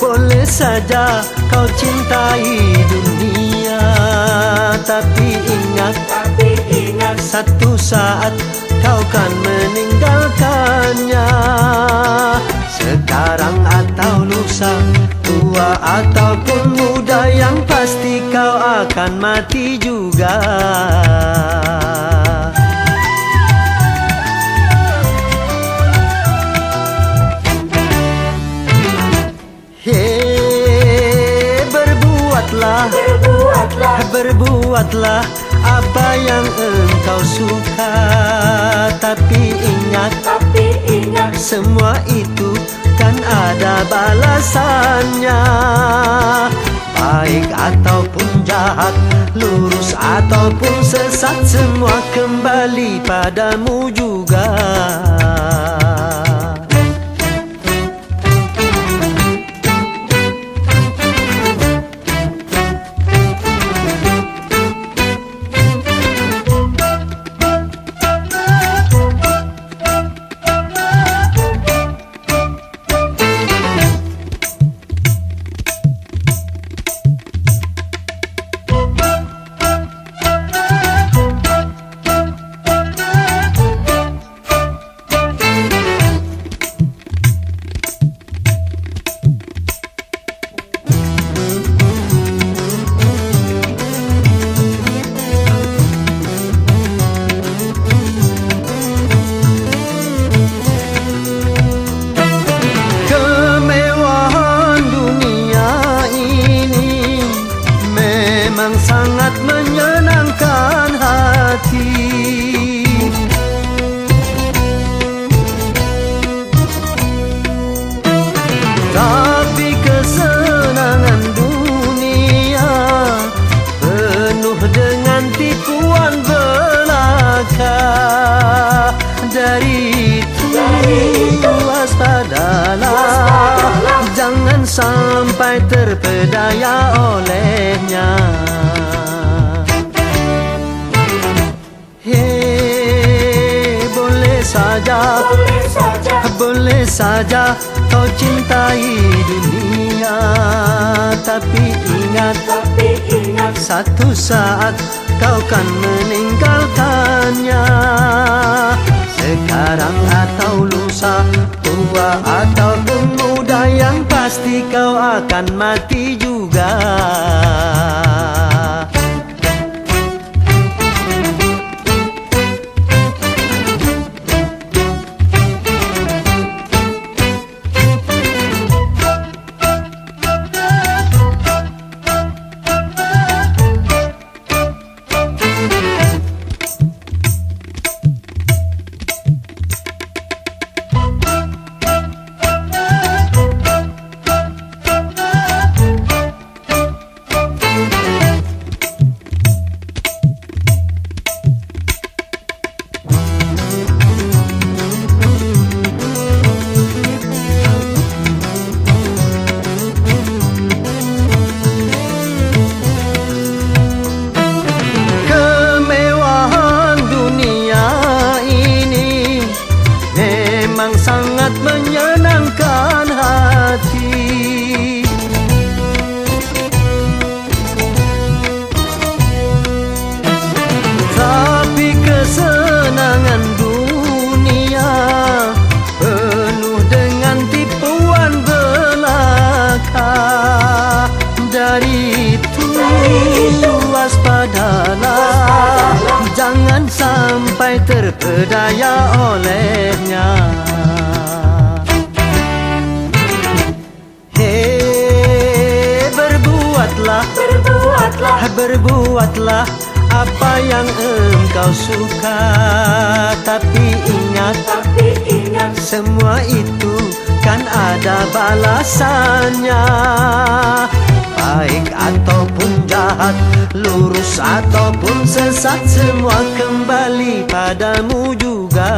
boleh saja kau cintai dunia, tapi ingat satu saat kau kan meninggalkannya. Sekarang atau lusa, tua ataupun muda, yang pasti kau akan mati juga. Berbuatlah apa yang engkau suka, tapi ingat semua itu kan ada balasannya. Baik ataupun jahat, lurus ataupun sesat, semua kembali padamu juga. Sangat menyenangkan hati, tapi kesenangan dunia penuh dengan tipuan belaka. Dari itu waspadalah, jangan sampai terpedaya olehnya. Boleh saja kau cintai dunia, tapi ingat satu saat kau kan meninggalkannya. Sekarang atau lusa, tua ataupun muda, yang pasti kau akan mati juga. Sangat menyenangkan hati, tapi kesenangan dunia penuh dengan tipuan belaka. Dari itu waspadalah, jangan sampai terpedaya olehnya. Berbuatlah apa yang engkau suka, tapi ingat semua itu kan ada balasannya. Baik ataupun jahat, lurus ataupun sesat, semua kembali padamu juga.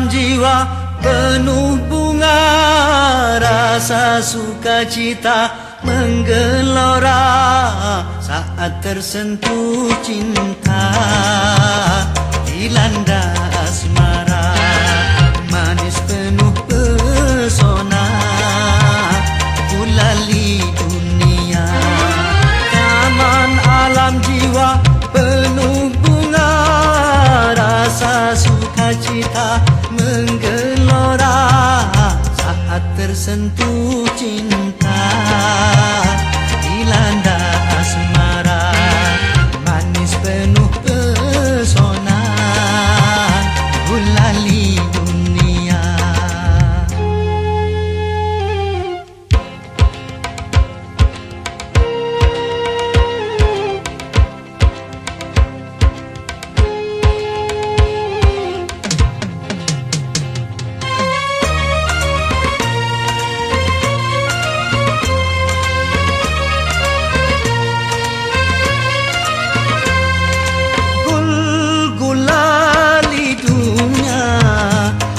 alam jiwa penuh bunga, rasa sukacita menggelora saat tersentuh cinta, dilanda asmara, manis penuh pesona, gulali dunia. Taman alam jiwa penuh bunga, rasa sukacita menggelora saat tersentuh cinta, dilanda asmara, manis penuh pesona, gulali dunia.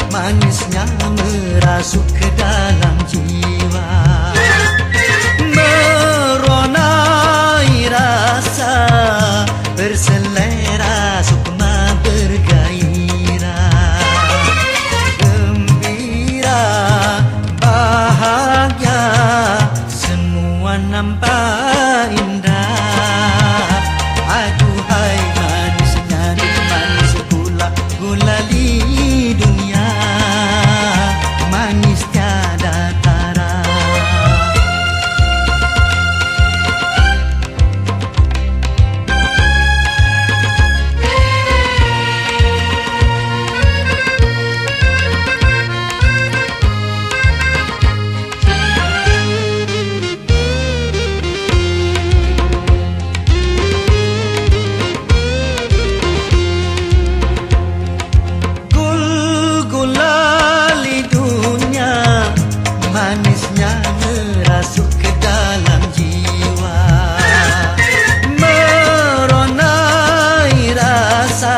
Manisnya merasuk ke dalam jiwa, meronai rasa, berselera sukma bergairah, gembira, bahagia, semua nampak indah. Aduhai manisnya manis gula, gulali dunia, manis tiada tara. Manisnya merasuk ke dalam jiwa, meronai rasa,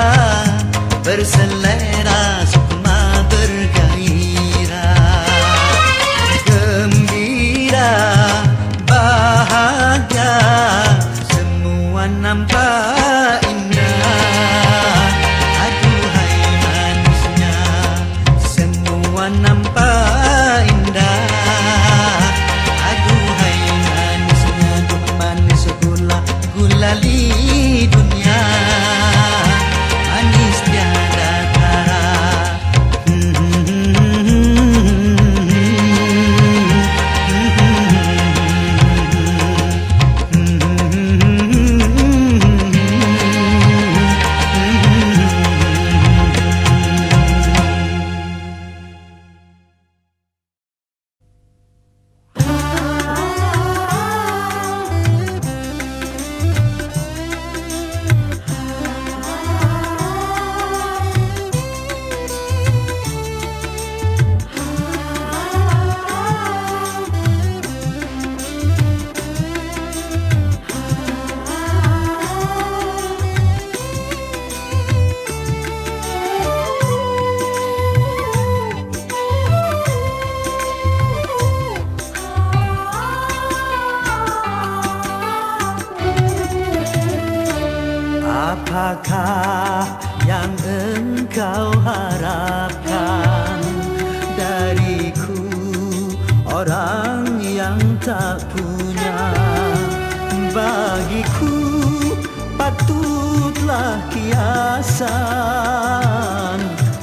berselera sukma bergairah, gembira, bahagia, semua nampak indah. Aduhai manisnya, semua nampak indah. Gulali dunia, manis tiada tara. Apakah yang engkau harapkan dariku, orang yang tak punya? Bagiku patutlah kiasan,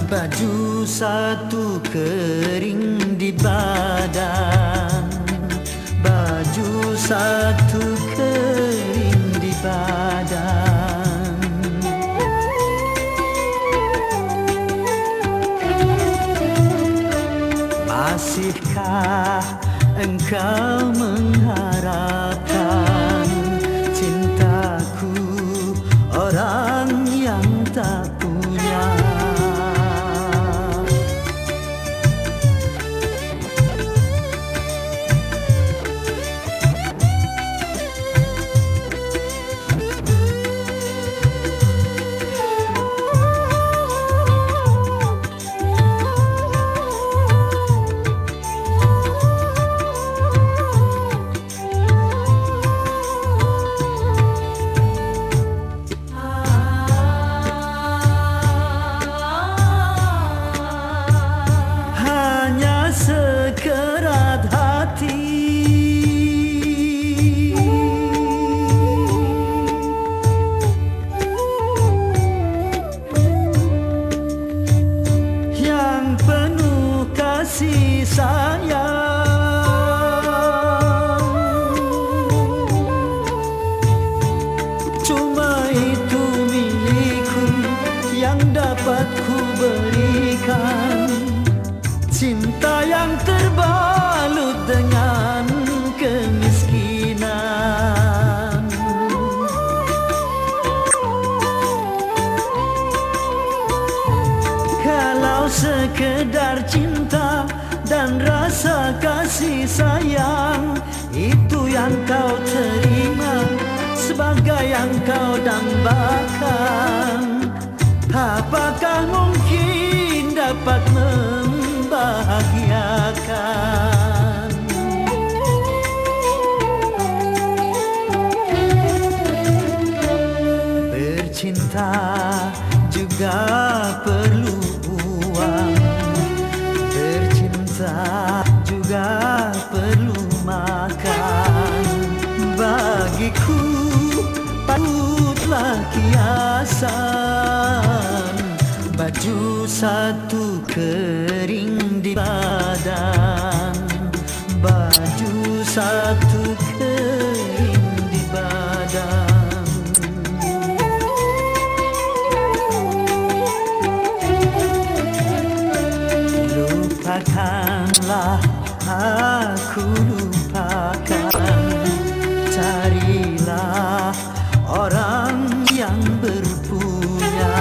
baju satu kering di badan, baju satu kering di badan. Masihkah engkau mengharapkan cintaku, orang yang tak punya? Cuma itu milikku yang dapat ku berikan, cinta yang terbalut dengan kemiskinan. Kalau sekedar cinta dan rasa kasih sayang, itu yang kau terima sebagai yang kau dambakan, apakah mungkin dapat membahagiakan? Bercinta juga perlu uang, bercinta juga perlu makan. Bagiku patutlah kiasan, baju satu kering di badan, baju satu kering di badan. Lupakanlah aku, lupakan, carilah orang yang berpunya.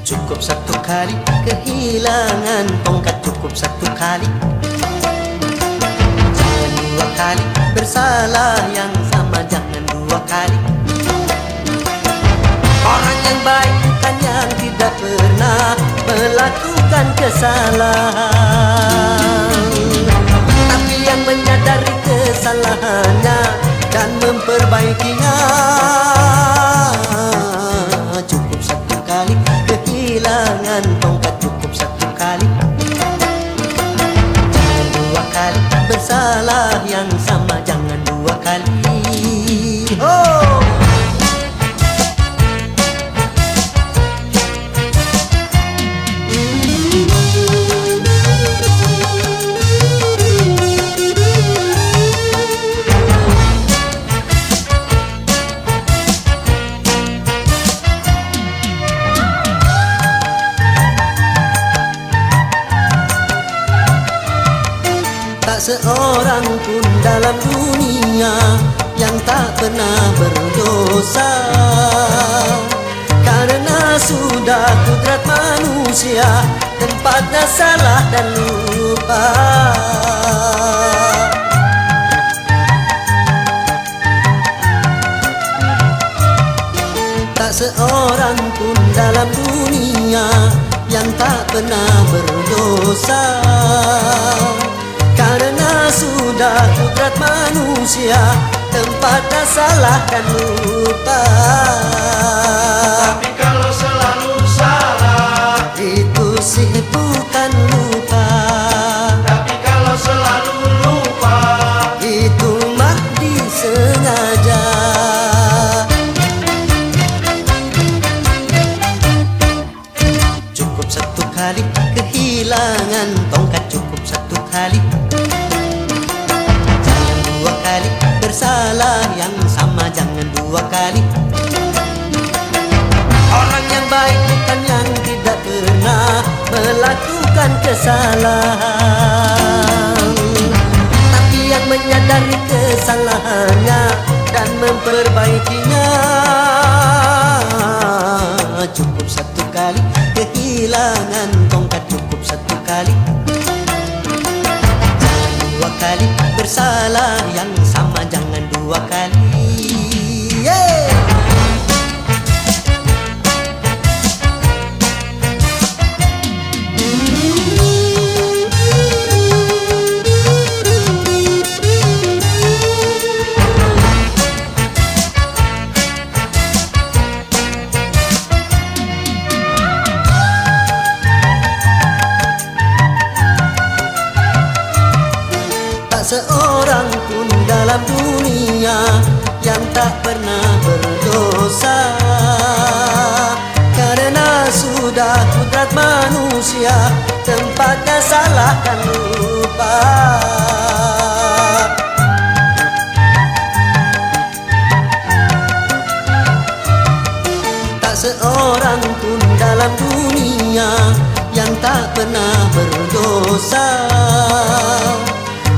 Cukup satu kali kehilangan tongkat, cukup satu kali. Jangan dua kali bersalah yang sama, jangan dua kali. Orang yang baik bukan yang tidak pernah melakukan kesalahan, tapi yang menyadari kesalahannya dan memperbaikinya. Cukup satu kali kehilangan tongkat, cukup satu kali. Jangan dua kali bersalah yang sama, jangan dua kali. Oh! Tak seorang pun dalam dunia yang tak pernah berdosa, karena sudah kudrat manusia tempatnya salah dan lupa. Tak seorang pun dalam dunia yang tak pernah berdosa, karena sudah kudrat manusia tempatnya salah dan lupa. Tapi kalau selalu salah, itu sih bukan lupa. tapi kalau selalu lupa, Itu mah disengaja. Cukup satu kali kehilangan tongkat, cukup satu kali. Jangan dua kali bersalah yang sama, jangan dua kali. Orang yang baik bukan yang tidak pernah melakukan kesalahan, tapi yang menyadari kesalahannya dan memperbaikinya. Cukup satu kali kehilangan tongkat, cukup satu kali. Jangan dua kali bersalah yang sama, jangan dua kali. Yeah! dalam dunia yang tak pernah berdosa. Karena sudah kudrat manusia, tempatnya salah dan lupa. Tak seorang pun dalam dunia yang tak pernah berdosa.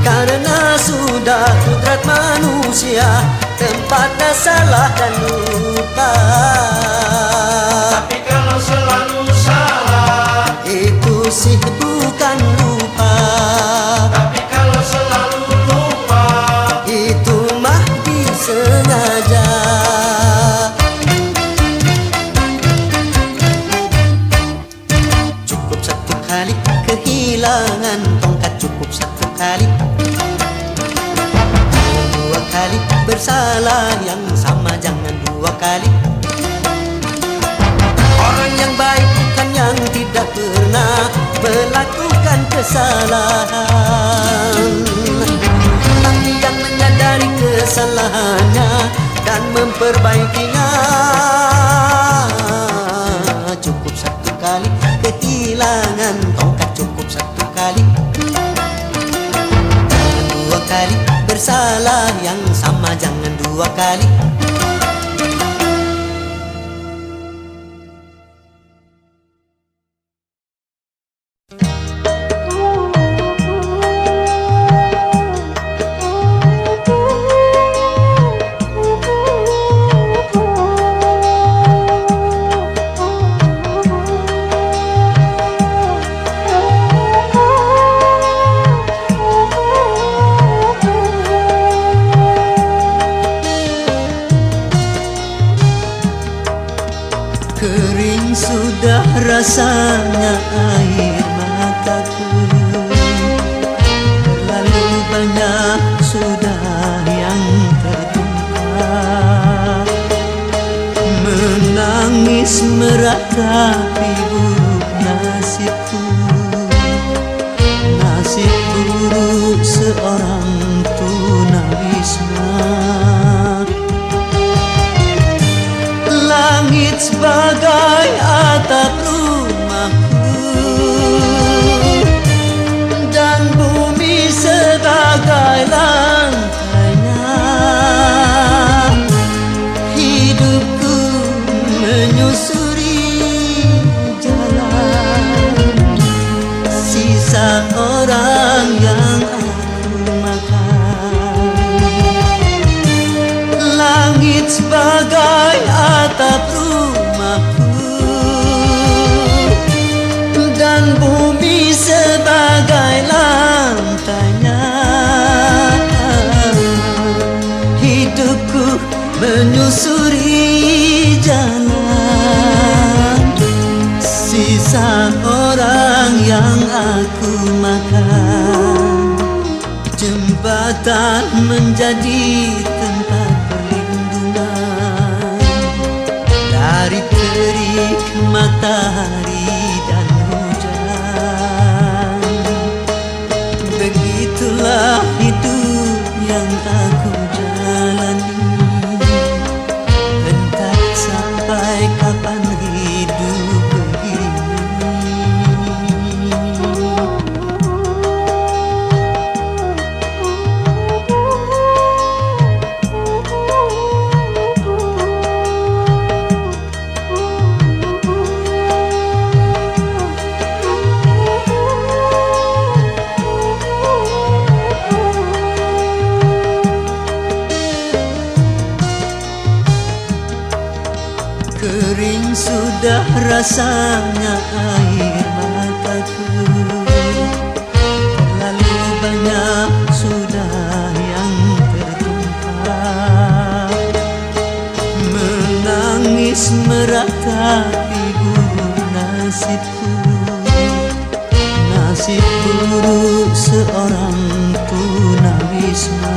Karena sudah kudrat manusia, tempatnya salah dan lupa. Tapi kalau selalu salah, itu sih bukan lupa. tapi kalau selalu lupa, Itu mah disengaja. Cukup satu kali kehilangan tongkat, cukup satu kali. Dua kali bersalah yang sama, jangan dua kali. Orang yang baik bukan yang tidak pernah melakukan kesalahan, tapi yang menyadari kesalahannya dan memperbaikinya. Cukup satu kali kehilangan tongkat, cukup satu kali. Jangan dua kali bersalah yang sama, jangan dua kali. Kering sudah rasanya air mataku, terlalu banyak sudah yang tertumpah. Menangis meratapi buruk nasibku, nasib buruk seorang tunawisma. Langit sebagai atap rumahku dan bumi sebagai lantainya. Hidupku menyusuri jalan sisa orang yang aku makan. Langit sebagai atap rumahku dan bumi sebagai lantainya. Hidupku menyusuri jalan sisa orang yang aku makan. Jembatan menjadi tempat perlindungan dari terik matahari dan hujan. Begitulah hidup yang aku jalani, entah sampai kapan hidup begini. Kering sudah rasanya air mataku, terlalu banyak sudah yang tertumpah. Menangis meratapi buruk nasibku, nasib buruk seorang tunawisma.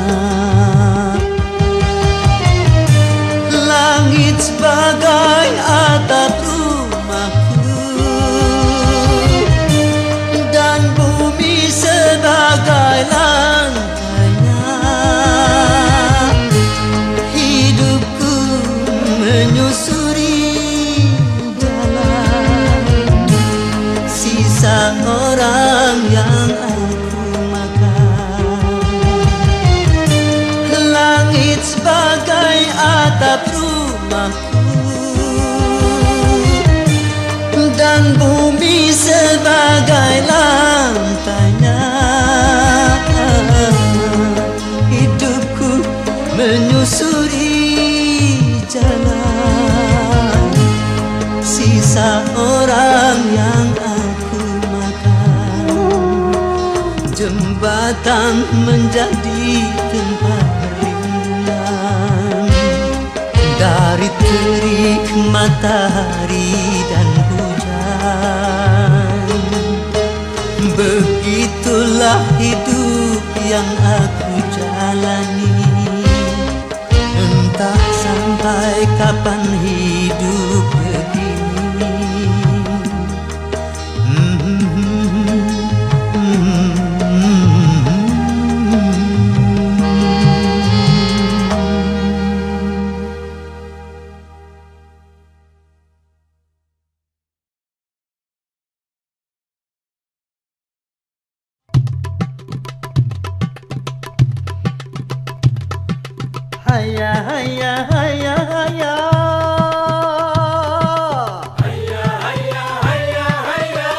Langit sebagai atap rumahku dan bumi sebagai lantainya. Jembatan menjadi tempat berlindung dari terik matahari dan hujan. Begitulah hidup yang aku jalani, entah sampai kapan hidup begini. Haya haya haya haya Hayya hayya hayya hayya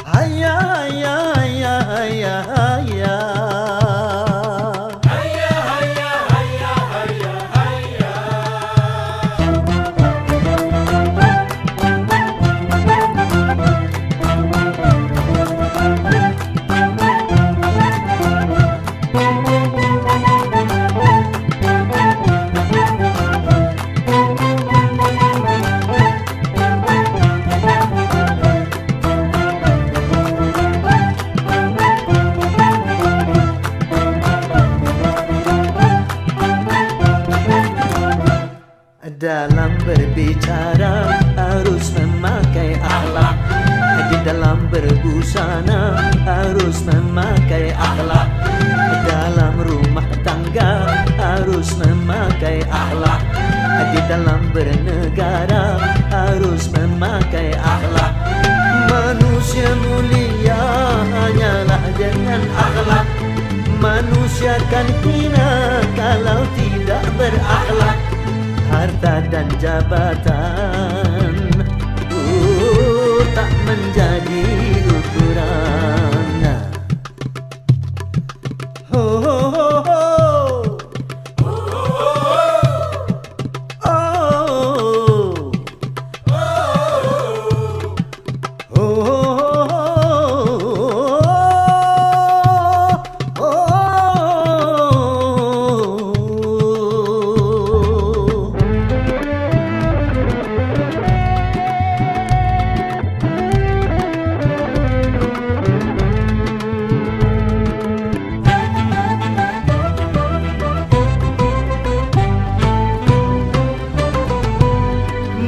haya haya haya haya haya Hayya hayya hayya hayya hayya Dalam berbicara harus memakai akhlak, di dalam berbusana harus memakai akhlak, dalam rumah tangga harus memakai akhlak, di dalam bernegara harus memakai akhlak. Manusia mulia hanyalah dengan akhlak. Manusia kan hina kalau tidak berakhlak. Harta dan jabatan tak menjadi ukuran. Ho ho ho ho.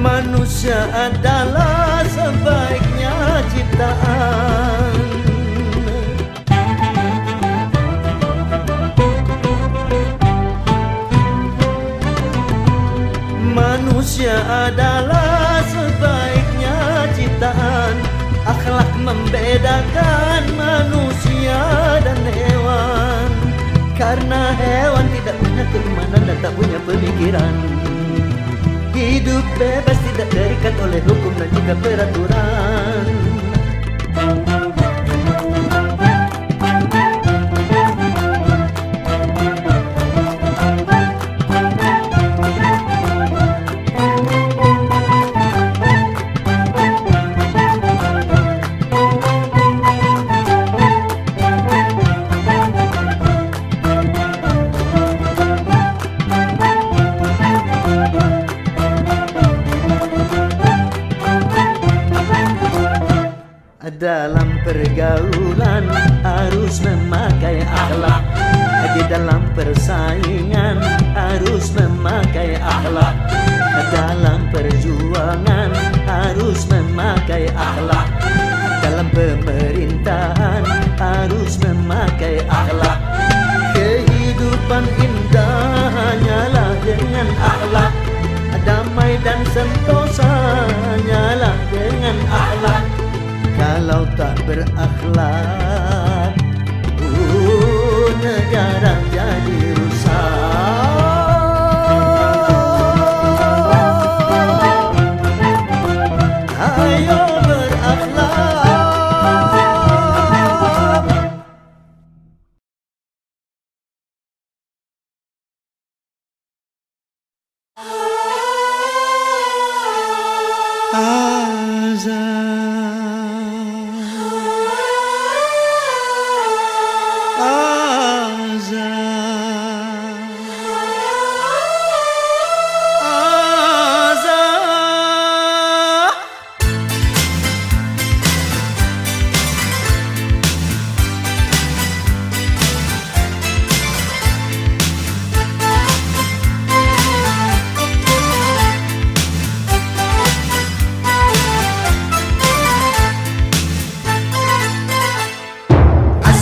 Manusia adalah sebaiknya ciptaan. Manusia adalah sebaiknya ciptaan. Akhlak membedakan manusia dan hewan, karena hewan tidak punya keimanan dan tak punya pemikiran. Hidup bebas tidak terikat oleh hukum dan juga peraturan. Dalam pergaulan harus memakai akhlak, di dalam persaingan harus memakai akhlak, dalam perjuangan harus memakai akhlak, dalam pemerintahan harus memakai akhlak. Kehidupan indah hanyalah dengan akhlak, damai dan sentosa hanyalah dengan akhlak. Kalau tak berakhlak, negara jadi rusak. Ayo berakhlak. Azan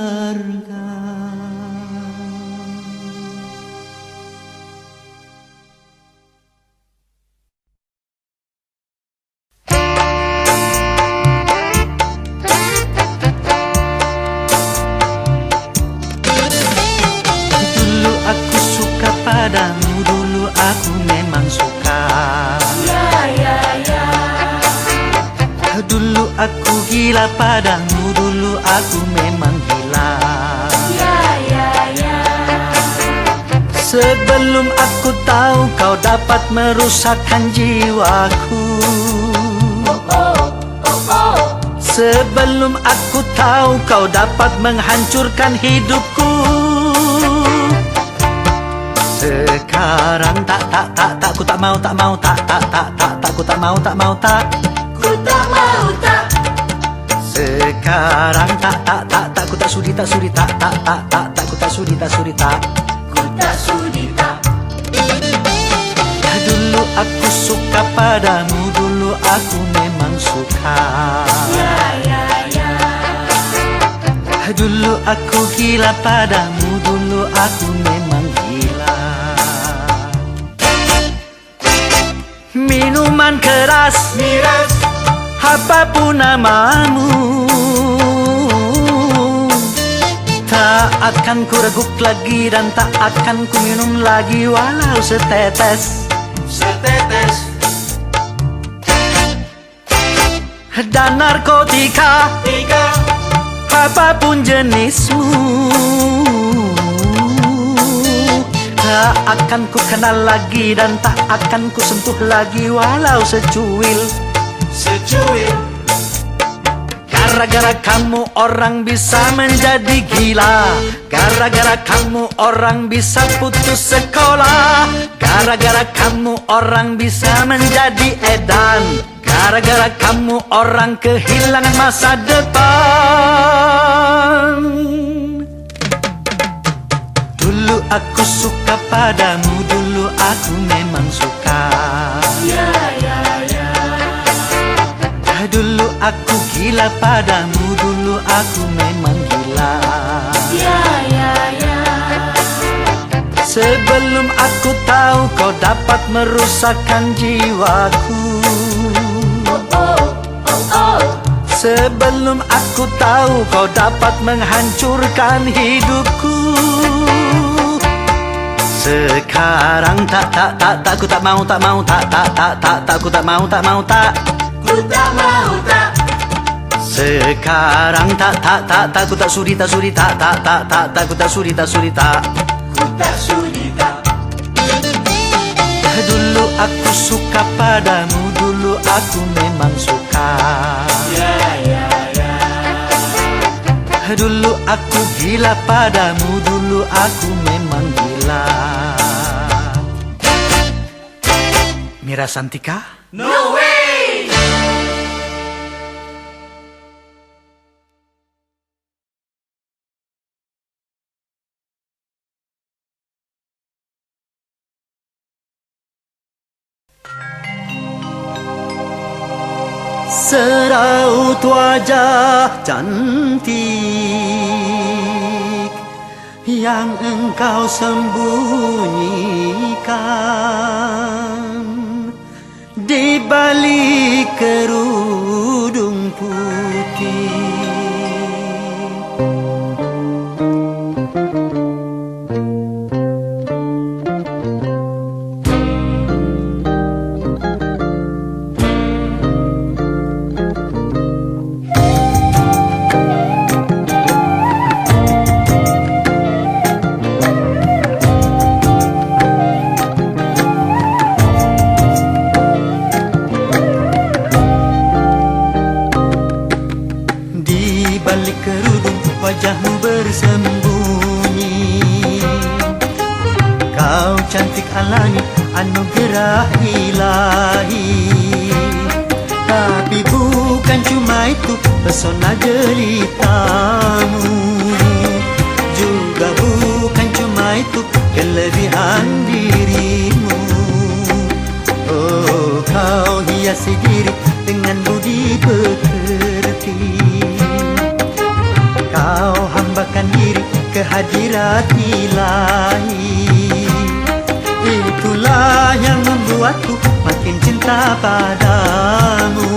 berharga. Dulu aku suka padamu, dulu aku memang suka. Dulu aku gila padamu, dulu aku memang gila. Sebelum aku tahu kau dapat merusakkan jiwaku. Sebelum aku tahu kau dapat menghancurkan hidupku. Sekarang tak, ku tak mau, tak, ku tak mau, Ku tak mau tak. Sekarang tak, ku tak sudi, tak, ku tak sudi, tak. Ku tak sudi tak. Dulu aku suka padamu, dulu aku memang suka. Dulu aku gila padamu, dulu aku memang gila. Minuman keras, Miras. apapun namamu, tak akan ku reguk lagi dan tak akan ku minum lagi walau setetes. Setetes. Dan narkotika, Tiga. apapun jenismu, tak akan ku kenal lagi dan tak akan ku sentuh lagi walau secuil. Secuil. Gara-gara kamu orang bisa menjadi gila. Gara-gara kamu orang bisa putus sekolah. Gara-gara kamu orang bisa menjadi edan. Gara-gara kamu orang kehilangan masa depan. Dulu aku suka padamu, dulu aku memang suka. Dulu aku gila padamu, dulu aku memang gila. Sebelum aku tahu kau dapat merusakkan jiwaku. Sebelum aku tahu kau dapat menghancurkan hidupku. Sekarang tak, ku tak mau, tak, ku tak mau, tak. Ku tak mau tak. Sekarang tak, ku tak sudi, tak, ku tak sudi, tak. Ku tak sudi tak. Dulu aku suka padamu, dulu aku memang suka. Dulu aku gila padamu, dulu aku memang gila. Mira Santika? No way. Seraut wajah cantik yang engkau sembunyikan di balik kerudung putih. Balik kerudung wajahmu bersembunyi. Kau cantik alami anugerah ilahi. Tapi bukan cuma itu pesona jelitamu, juga bukan cuma itu kelebihan dirimu. Oh, kau hiasi diri dengan budi pekerti. Kau hambakan hadirat ilahi. Itulah yang membuatku makin cinta padamu.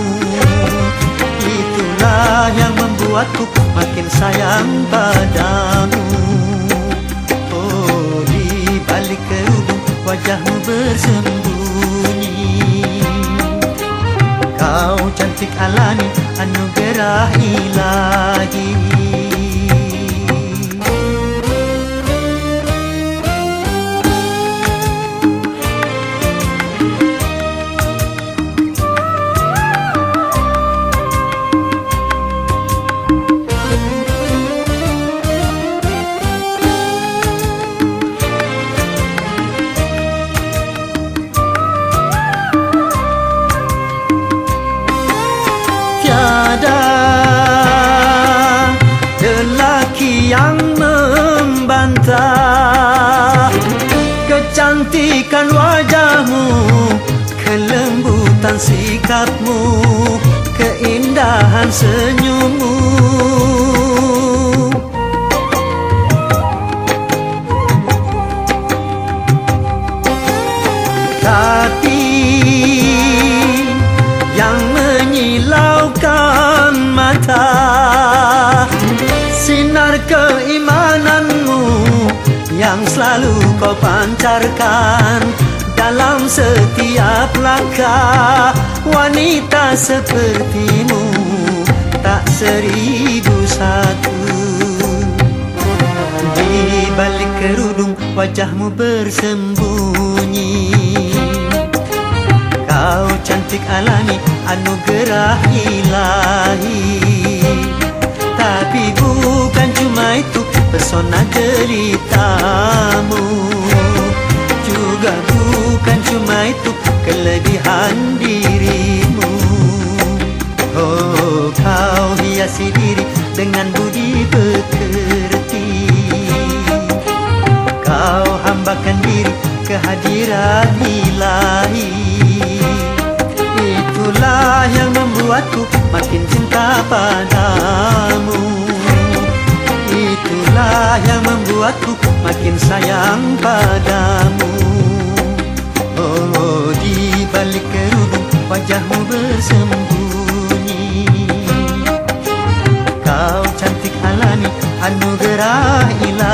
Itulah yang membuatku makin sayang padamu. Oh, di balik kerudung wajahmu bersembunyi. Kau cantik alami anugerah ilahi. Tiada lelaki yang membantah kecantikan wajahmu, kelembutan sikapmu, keindahan senyummu. Tapi yang menyilaukan mata, sinar keimananmu yang selalu kau pancarkan dalam setiap langkah. Wanita sepertimu tak 1001. Di balik kerudung wajahmu bersembunyi. Kau cantik alami anugerah ilahi. Tapi bukan cuma itu pesona jelitamu, juga bukan cuma itu kelebihan dirimu. Oh, kau hiasi diri dengan budi pekerti. Kau hambakan diri ke hadirat ilahi. Itulah yang membuatku makin cinta padamu. Itulah yang membuatku makin sayang padamu. Oh, di balik kerudung wajahmu bersembunyi. Kau cantik alami anugerah ilahi.